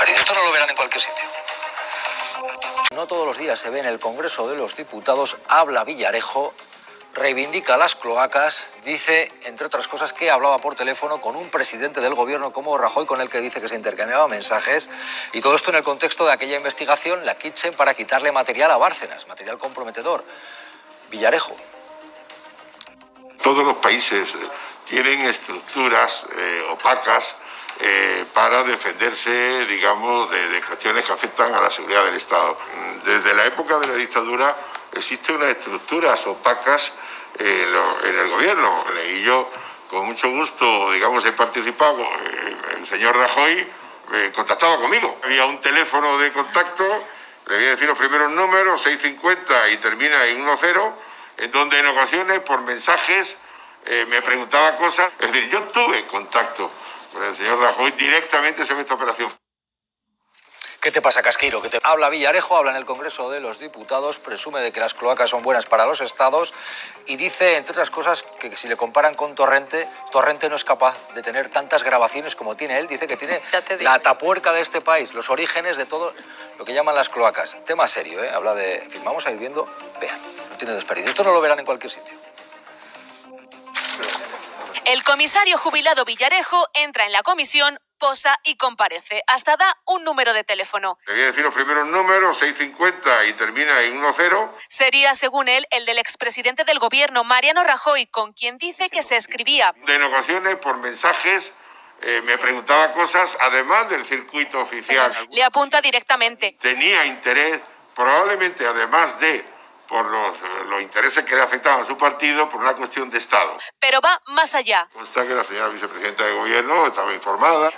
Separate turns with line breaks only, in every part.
desperdicio. Esto no lo verán en cualquier sitio. No todos los días se ve en el Congreso de los Diputados, habla Villarejo, reivindica las cloacas, dice, entre otras cosas, que hablaba por teléfono con un presidente del gobierno como Rajoy, con el que dice que se intercambiaba mensajes, y todo esto en el contexto de aquella investigación, la Kitchen, para quitarle material a Bárcenas, material comprometedor. Villarejo.
Todos los países tienen estructuras opacas para defenderse, digamos, de cuestiones que afectan a la seguridad del Estado. Desde la época de la dictadura existen unas estructuras opacas en el gobierno, y yo con mucho gusto, digamos, he participado. El señor Rajoy contactaba conmigo. Había un teléfono de contacto, le voy a decir los primeros números, 650 y termina en 10, en donde en ocasiones por mensajes me preguntaba cosas. Es decir, yo tuve contacto con el señor Rajoy directamente sobre esta operación.
¿Qué te pasa, Casqueiro? Habla Villarejo, habla en el Congreso de los Diputados, presume de que las cloacas son buenas para los estados y dice, entre otras cosas, que si le comparan con Torrente, Torrente no es capaz de tener tantas grabaciones como tiene él. Dice que tiene la atapuerca de este país, los orígenes de todo lo que llaman las cloacas. Tema serio, ¿eh? Habla de... En fin, vamos a ir viendo. Vean, no tiene desperdicio. Esto no lo verán en cualquier sitio.
El comisario jubilado Villarejo entra en la comisión, posa y comparece. Hasta da un número de teléfono.
Le voy a decir los primeros números, 650 y termina en 10.
Sería, según él, el del expresidente del gobierno, Mariano Rajoy, con quien dice que se escribía.
En ocasiones, por mensajes, me preguntaba cosas, además del circuito oficial.
Le apunta directamente.
Tenía interés, probablemente además de por los intereses que le afectaban a su partido, por una cuestión de Estado.
Pero va más allá.
Consta que la señora vicepresidenta de gobierno estaba informada.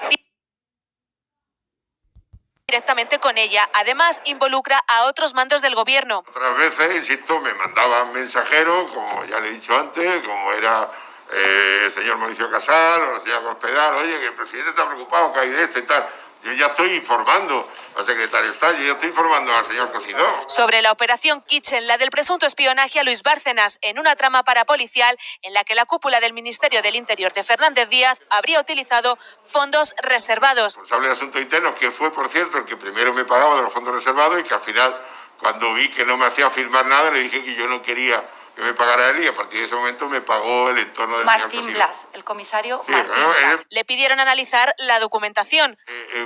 Directamente con ella. Además, involucra a otros mandos del gobierno.
Otras veces, insisto, me mandaban mensajeros, como ya le he dicho antes, como era el señor Mauricio Casal o la señora Cospedal. Oye, que el presidente está preocupado, que hay de esto y tal. Yo ya estoy informando al secretario de Estado, yo ya estoy informando al señor Cosidó.
Sobre la operación Kitchen, la del presunto espionaje a Luis Bárcenas, en una trama parapolicial en la que la cúpula del Ministerio del Interior de Fernández Díaz habría utilizado fondos reservados.
El responsable de Asuntos Internos, que fue, por cierto, el que primero me pagaba de los fondos reservados y que al final, cuando vi que no me hacía firmar nada, le dije que yo no quería que me pagara él y a partir de ese momento me pagó el entorno del
Martín
señor
Blas, el comisario
sí,
Martín Blas.
Le pidieron analizar la documentación.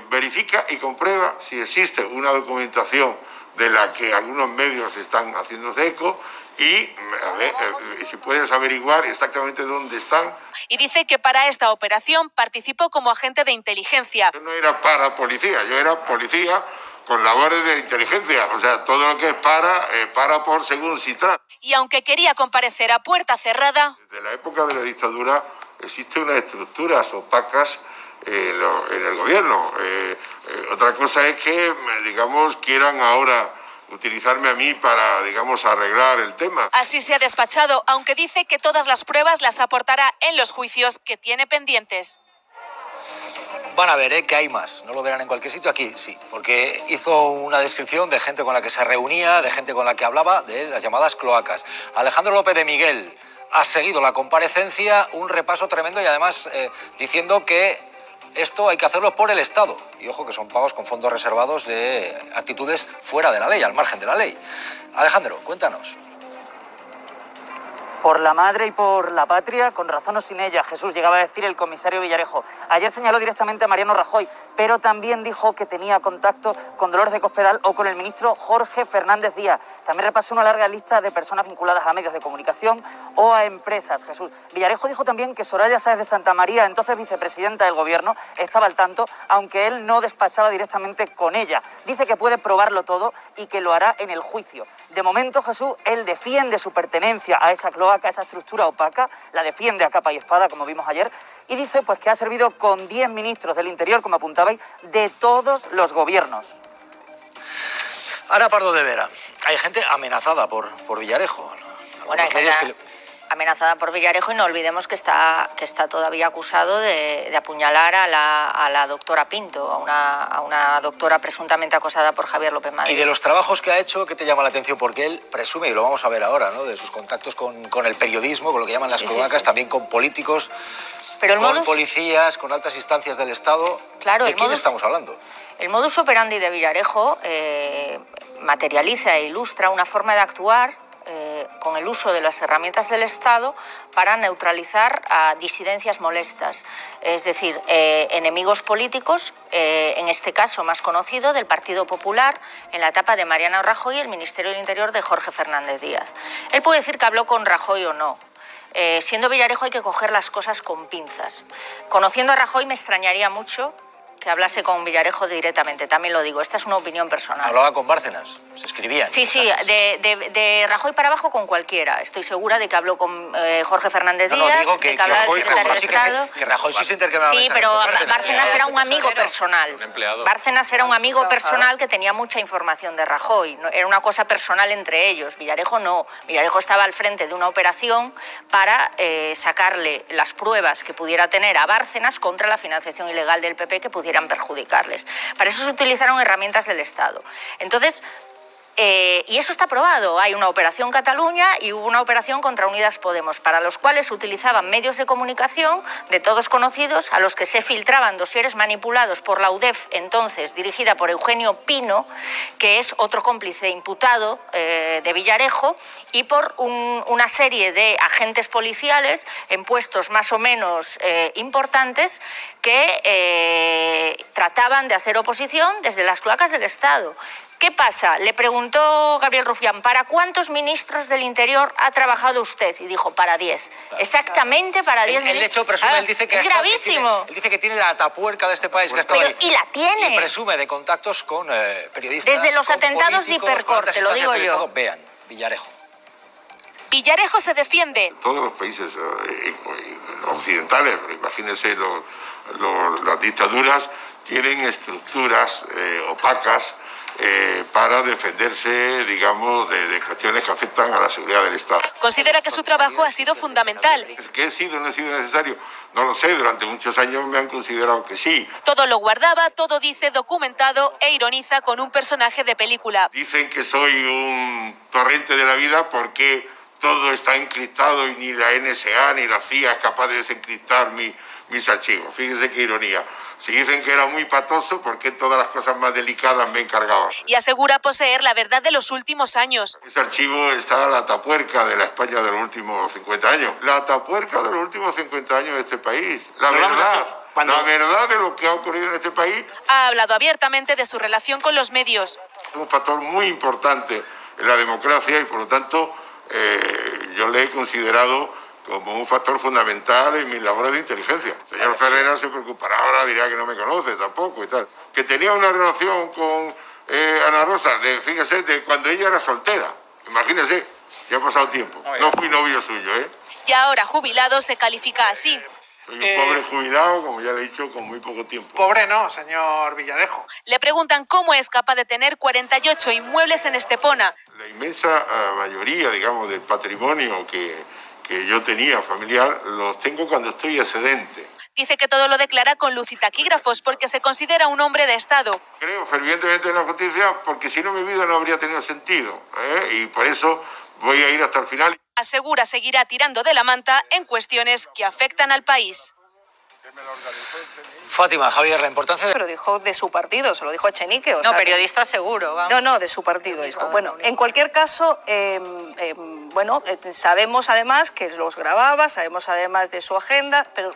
Verifica y comprueba si existe una documentación de la que algunos medios están haciéndose eco y a ver, si puedes averiguar exactamente dónde están.
Y dice que para esta operación participó como agente de inteligencia.
Yo no era para policía, yo era policía con labores de inteligencia, o sea, todo lo que es para por según si trata.
Y aunque quería comparecer a puerta cerrada...
Desde la época de la dictadura existen unas estructuras opacas en el gobierno. Otra cosa es que, digamos, quieran ahora utilizarme a mí para, digamos, arreglar el tema.
Así se ha despachado, aunque dice que todas las pruebas las aportará en los juicios que tiene pendientes.
Van a ver, que hay más. No lo verán en cualquier sitio. Aquí sí, porque hizo una descripción de gente con la que se reunía, de gente con la que hablaba, de las llamadas cloacas. Alejandro López de Miguel ha seguido la comparecencia, un repaso tremendo y además diciendo que esto hay que hacerlo por el Estado. Y ojo que son pagos con fondos reservados de actitudes fuera de la ley, al margen de la ley. Alejandro, cuéntanos.
Por la madre y por la patria, con razón o sin ella, Jesús, llegaba a decir el comisario Villarejo. Ayer señaló directamente a Mariano Rajoy, pero también dijo que tenía contacto con Dolores de Cospedal o con el ministro Jorge Fernández Díaz. También repasó una larga lista de personas vinculadas a medios de comunicación o a empresas, Jesús. Villarejo dijo también que Soraya Sáez de Santamaría, entonces vicepresidenta del gobierno, estaba al tanto, aunque él no despachaba directamente con ella. Dice que puede probarlo todo y que lo hará en el juicio. De momento, Jesús, él defiende su pertenencia a esa cloaca, a esa estructura opaca, la defiende a capa y espada, como vimos ayer, y dice pues que ha servido con 10 ministros del Interior, como apuntabais, de todos los gobiernos.
Ana Pardo de Vera, hay gente amenazada por Villarejo.
Bueno, hay gente amenazada por Villarejo y no olvidemos que está todavía acusado de apuñalar a la doctora Pinto, a una doctora presuntamente acosada por Javier López Madrid.
Y de los trabajos que ha hecho, ¿qué te llama la atención? Porque él presume, y lo vamos a ver ahora, ¿no?, de sus contactos con el periodismo, con lo que llaman las cloacas, también con políticos.
Pero
con policías, con altas instancias del Estado.
Claro,
¿De quién estamos hablando?
El modus operandi de Villarejo materializa e ilustra una forma de actuar con el uso de las herramientas del Estado para neutralizar a disidencias molestas, es decir, enemigos políticos, en este caso más conocido del Partido Popular, en la etapa de Mariano Rajoy y el Ministerio del Interior de Jorge Fernández Díaz. Él puede decir que habló con Rajoy o no. Siendo Villarejo hay que coger las cosas con pinzas. Conociendo a Rajoy me extrañaría mucho que hablase con Villarejo directamente, también lo digo, esta es una opinión personal.
Hablaba con Bárcenas, se escribían.
Sí, de Rajoy para abajo con cualquiera. Estoy segura de que habló con Jorge Fernández Díaz,
no, digo
de que hablaba del secretario de Estado.
Que Rajoy sí se intercambiaba.
Sí, pero Bárcenas era un amigo personal. Bárcenas era un amigo personal que tenía mucha información de Rajoy. Era una cosa personal entre ellos. Villarejo no. Villarejo estaba al frente de una operación para sacarle las pruebas que pudiera tener a Bárcenas contra la financiación ilegal del PP que pudiera perjudicarles. Para eso se utilizaron herramientas del Estado. Entonces, y eso está probado. Hay una operación Cataluña y hubo una operación contra Unidas Podemos, para los cuales se utilizaban medios de comunicación de todos conocidos, a los que se filtraban dosieres manipulados por la UDEF, entonces dirigida por Eugenio Pino, que es otro cómplice imputado de Villarejo, y por una serie de agentes policiales en puestos más o menos importantes que trataban de hacer oposición desde las cloacas del Estado. ¿Qué pasa? Le preguntó Gabriel Rufián, ¿para cuántos ministros del Interior ha trabajado usted? Y dijo, para 10. Claro. Exactamente para 10 ministros.
Él, de hecho, presume, él dice que
es gravísimo.
Él dice que tiene la atapuerca de este país, que ha estado ahí.
Y la tiene.
Y presume de contactos con periodistas.
Desde los atentados de Hipercorte, lo digo yo.
Estado, vean, Villarejo.
Villarejo se defiende.
Todos los países occidentales, pero imagínense las dictaduras, tienen estructuras opacas para defenderse, digamos, de cuestiones que afectan a la seguridad del Estado.
Considera que su trabajo ha sido fundamental.
¿Que he sido o no he sido necesario? No lo sé, durante muchos años me han considerado que sí.
Todo lo guardaba, todo dice documentado e ironiza con un personaje de película.
Dicen que soy un torrente de la vida porque todo está encriptado y ni la NSA ni la CIA es capaz de desencriptar mis archivos. Fíjense qué ironía. Si dicen que era muy patoso, ¿por qué todas las cosas más delicadas me encargaban?
Y asegura poseer la verdad de los últimos años.
Ese archivo está a la tapuerca de la España de los últimos 50 años. La tapuerca de los últimos 50 años de este país. La verdad de lo que ha ocurrido en este país.
Ha hablado abiertamente de su relación con los medios.
Es un factor muy importante en la democracia y, por lo tanto, yo le he considerado como un factor fundamental en mis labores de inteligencia. El señor Ferreira se preocupará ahora, dirá que no me conoce tampoco y tal. Que tenía una relación con Ana Rosa, fíjese, de cuando ella era soltera. Imagínese, ya ha pasado tiempo. No fui novio suyo, ¿eh?
Y ahora, jubilado, se califica así.
Soy un pobre jubilado, como ya le he dicho, con muy poco tiempo.
Pobre no, señor Villarejo.
Le preguntan cómo es capaz de tener 48 inmuebles en Estepona.
La inmensa mayoría, digamos, del patrimonio que yo tenía familiar, los tengo cuando estoy excedente.
Dice que todo lo declara con luz y taquígrafos porque se considera un hombre de Estado.
Creo fervientemente en la justicia porque si no mi vida no habría tenido sentido, y por eso voy a ir hasta el final.
Asegura seguirá tirando de la manta en cuestiones que afectan al país.
Fátima, Javier, la importancia de...
Pero dijo de su partido, se lo dijo a Echenique.
No, periodista seguro. Vamos.
No, de su partido dijo. Bueno, en cualquier caso, sabemos además que los grababa, sabemos además de su agenda, pero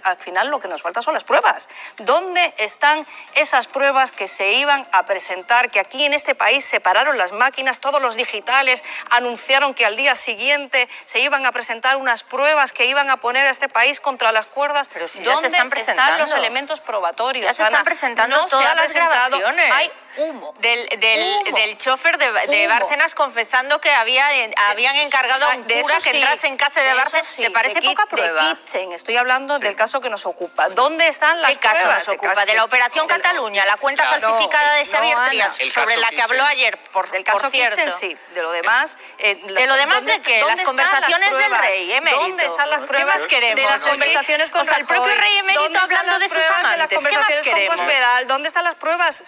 al final lo que nos falta son las pruebas. ¿Dónde están esas pruebas que se iban a presentar, que aquí en este país se pararon las máquinas, todos los digitales anunciaron que al día siguiente se iban a presentar unas pruebas que iban a poner a este país contra las cuerdas?
Pero si
¿dónde
ya se están presentando
los elementos probatorios?
Ya se están presentando todas las grabaciones.
Hay humo.
Del chofer de Bárcenas confesando que habían encargado a un cura que entrase en casa de Bárcenas.
Sí,
¿Te parece poca prueba?
Estoy hablando del caso que nos ocupa. ¿Dónde están las pruebas?
¿Qué caso nos ocupa? De la Operación Cataluña, la cuenta falsificada de Xavier Trias, sobre la que habló ayer,
del caso Kitchen, sí. De lo demás...
¿De lo demás de qué? Las conversaciones del rey, emérito.
¿Dónde están las pruebas?
¿Qué más queremos?
De las conversaciones con
el propio rey emérito hablando de sus amantes. ¿Qué más queremos?
Cospedal, ¿dónde están las pruebas?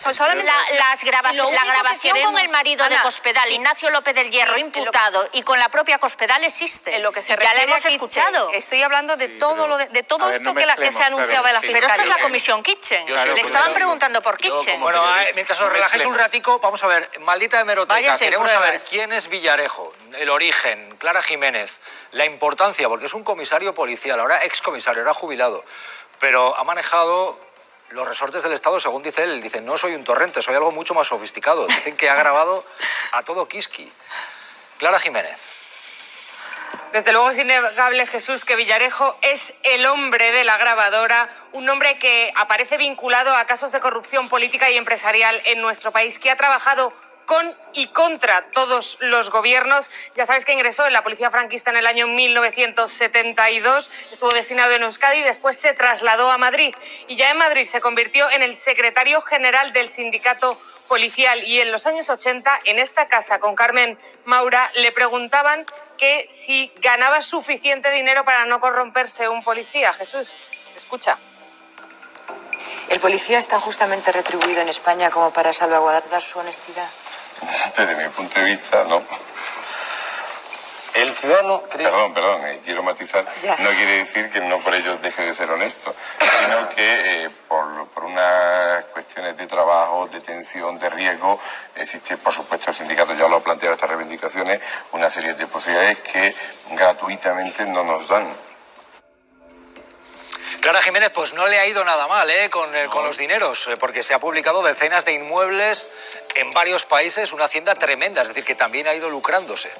La grabación con el marido de Cospedal, Ignacio López del Hierro, imputado, y con la propia Cospedal existe.
En lo que se
ya la
refiere
hemos
a Kitchen,
escuchado.
estoy hablando de todo de todo esto que se anunciaba de la
Pero
Fiscalía.
esta es la comisión Kitchen. Le estaban preguntando por Kitchen.
Bueno, mientras os relajáis un ratico, vamos a ver, maldita hemeroteca,
Váyase,
queremos
pruebas.
saber quién es Villarejo, el origen, Clara Jiménez, la importancia, porque es un comisario policial, ahora excomisario, ahora jubilado, pero ha manejado los resortes del Estado, según dice él. Dice, no soy un torrente, soy algo mucho más sofisticado. Dicen que ha grabado a todo Kiski. Clara Jiménez.
Desde luego es innegable, Jesús, que Villarejo es el hombre de la grabadora, un hombre que aparece vinculado a casos de corrupción política y empresarial en nuestro país, que ha trabajado con y contra todos los gobiernos. Ya sabes que ingresó en la policía franquista en el año 1972, estuvo destinado en Euskadi y después se trasladó a Madrid. Y ya en Madrid se convirtió en el secretario general del sindicato policial. Y en los años 80, en esta casa con Carmen Maura, le preguntaban que si ganaba suficiente dinero para no corromperse un policía. Jesús, escucha.
¿El policía está justamente retribuido en España como para salvaguardar su honestidad?
Desde mi punto de vista, no.
El ciudadano cree...
Perdón, quiero matizar.
Ya.
No quiere decir que no por ello deje de ser honesto, sino que por unas cuestiones de trabajo, de tensión, de riesgo, existe, por supuesto, el sindicato ya lo ha planteado estas reivindicaciones, una serie de posibilidades que gratuitamente no nos dan.
Clara Jiménez, pues no le ha ido nada mal con los dineros, porque se ha publicado decenas de inmuebles en varios países, una hacienda tremenda, es decir, que también ha ido lucrándose.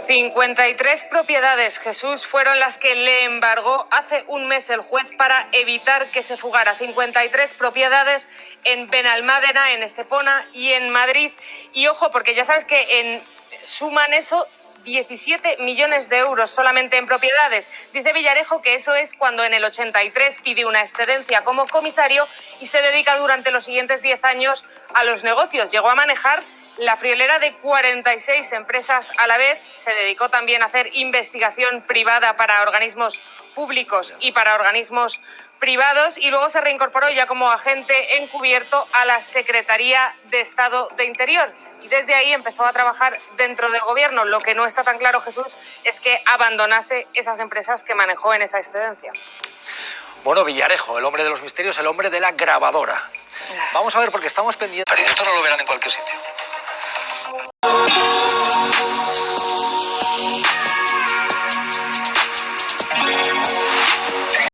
53 propiedades, Jesús, fueron las que le embargó hace un mes el juez para evitar que se fugara. 53 propiedades en Benalmádena, en Estepona y en Madrid. Y ojo, porque ya sabes que suman eso 17 millones de euros solamente en propiedades. Dice Villarejo que eso es cuando en el 83 pide una excedencia como comisario y se dedica durante los siguientes 10 años a los negocios. Llegó a manejar la friolera de 46 empresas a la vez. Se dedicó también a hacer investigación privada para organismos públicos y para organismos privados y luego se reincorporó ya como agente encubierto a la Secretaría de Estado de Interior. Y desde ahí empezó a trabajar dentro del gobierno. Lo que no está tan claro, Jesús, es que abandonase esas empresas que manejó en esa excedencia.
Bueno, Villarejo, el hombre de los misterios, el hombre de la grabadora. Vamos a ver, porque estamos pendientes... Esto no lo verán en cualquier sitio.